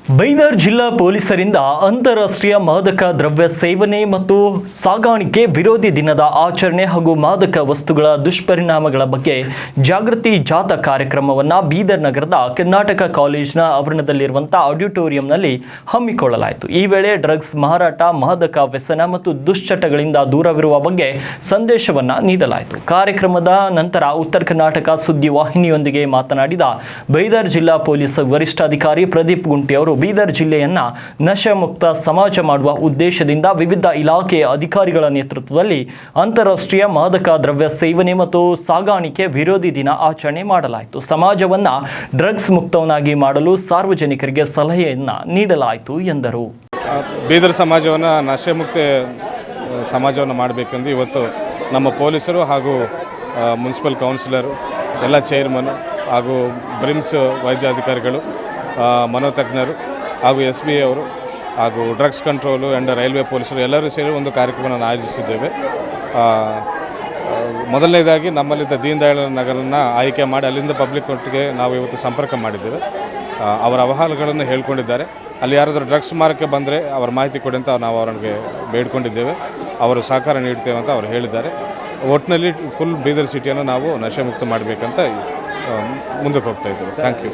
ಬೈದರ್ ಜಿಲ್ಲಾ ಪೊಲೀಸರಿಂದ ಅಂತಾರಾಷ್ಟ್ರೀಯ ಮಾದಕ ದ್ರವ್ಯ ಸೇವನೆ ಮತ್ತು ಸಾಗಾಣಿಕೆ ವಿರೋಧಿ ದಿನದ ಆಚರಣೆ ಹಾಗೂ ಮಾದಕ ವಸ್ತುಗಳ ದುಷ್ಪರಿಣಾಮಗಳ ಬಗ್ಗೆ ಜಾಗೃತಿ ಜಾಥಾ ಕಾರ್ಯಕ್ರಮವನ್ನು ಬೀದರ್ ನಗರದ ಕರ್ನಾಟಕ ಕಾಲೇಜಿನ ಆವರಣದಲ್ಲಿರುವಂತಹ ಆಡಿಟೋರಿಯಂನಲ್ಲಿ ಹಮ್ಮಿಕೊಳ್ಳಲಾಯಿತು. ಈ ವೇಳೆ ಡ್ರಗ್ಸ್ ಮಾರಾಟ, ಮಾದಕ ವ್ಯಸನ ಮತ್ತು ದುಶ್ಚಟಗಳಿಂದ ದೂರವಿರುವ ಬಗ್ಗೆ ಸಂದೇಶವನ್ನು ನೀಡಲಾಯಿತು. ಕಾರ್ಯಕ್ರಮದ ನಂತರ ಉತ್ತರ ಕರ್ನಾಟಕ ಸುದ್ದಿ ವಾಹಿನಿಯೊಂದಿಗೆ ಮಾತನಾಡಿದ ಬೈದರ್ ಜಿಲ್ಲಾ ಪೊಲೀಸ್ ವರಿಷ್ಠಾಧಿಕಾರಿ ಪ್ರದೀಪ್ ಗುಂಟಿ ಅವರು ಬೀದರ್ ಜಿಲ್ಲೆಯನ್ನ ನಶೆ ಮುಕ್ತ ಸಮಾಜ ಮಾಡುವ ಉದ್ದೇಶದಿಂದ ವಿವಿಧ ಇಲಾಖೆಯ ಅಧಿಕಾರಿಗಳ ನೇತೃತ್ವದಲ್ಲಿ ಅಂತಾರಾಷ್ಟ್ರೀಯ ಮಾದಕ ದ್ರವ್ಯ ಸೇವನೆ ಮತ್ತು ಸಾಗಾಣಿಕೆ ವಿರೋಧಿ ದಿನ ಆಚರಣೆ ಮಾಡಲಾಯಿತು. ಸಮಾಜವನ್ನ ಡ್ರಗ್ಸ್ ಮುಕ್ತವನ್ನಾಗಿ ಮಾಡಲು ಸಾರ್ವಜನಿಕರಿಗೆ ಸಲಹೆಯನ್ನ ನೀಡಲಾಯಿತು ಎಂದರು. ಬೀದರ್ ಸಮಾಜವನ್ನು ನಶೆ ಮುಕ್ತ ಸಮಾಜವನ್ನು ಮಾಡಬೇಕೆಂದು ಇವತ್ತು ನಮ್ಮ ಪೊಲೀಸರು ಹಾಗೂ ಮುನ್ಸಿಪಲ್ ಕೌನ್ಸಿಲರು, ಎಲ್ಲ ಚೇರ್ಮನ್ ಹಾಗೂ ಬ್ರಿಮ್ಸ್ ವೈದ್ಯಾಧಿಕಾರಿಗಳು, ಮನೋತಜ್ಞರು ಹಾಗೂ SBI ಅವರು ಹಾಗೂ ಡ್ರಗ್ಸ್ ಕಂಟ್ರೋಲು ಆ್ಯಂಡ್ ರೈಲ್ವೆ ಪೊಲೀಸರು ಎಲ್ಲರೂ ಸೇರಿ ಒಂದು ಕಾರ್ಯಕ್ರಮವನ್ನು ಆಯೋಜಿಸಿದ್ದೇವೆ. ಮೊದಲನೇದಾಗಿ ನಮ್ಮಲ್ಲಿದ್ದ ದೀನ್ ದಯಾಳ್ ನಗರನ್ನು ಆಯ್ಕೆ ಮಾಡಿ ಅಲ್ಲಿಂದ ಪಬ್ಲಿಕ್ ಒಟ್ಟಿಗೆ ನಾವು ಇವತ್ತು ಸಂಪರ್ಕ ಮಾಡಿದ್ದೇವೆ. ಅವರ ಅಹವಾಲುಗಳನ್ನು ಹೇಳ್ಕೊಂಡಿದ್ದಾರೆ. ಅಲ್ಲಿ ಯಾರಾದರೂ ಡ್ರಗ್ಸ್ ಮಾರಕ್ಕೆ ಬಂದರೆ ಅವರ ಮಾಹಿತಿ ಕೊಡಿ ಅಂತ ನಾವು ಅವರಿಗೆ ಬೇಡ್ಕೊಂಡಿದ್ದೇವೆ. ಅವರು ಸಹಕಾರ ನೀಡ್ತೇವೆ ಅಂತ ಅವರು ಹೇಳಿದ್ದಾರೆ. ಒಟ್ಟಿನಲ್ಲಿ ಫುಲ್ ಬೀದರ್ ಸಿಟಿಯನ್ನು ನಾವು ನಶೆ ಮುಕ್ತ ಮಾಡಬೇಕಂತ ಮುಂದಕ್ಕೆ ಹೋಗ್ತಾ ಇದ್ದೇವೆ. Thank you.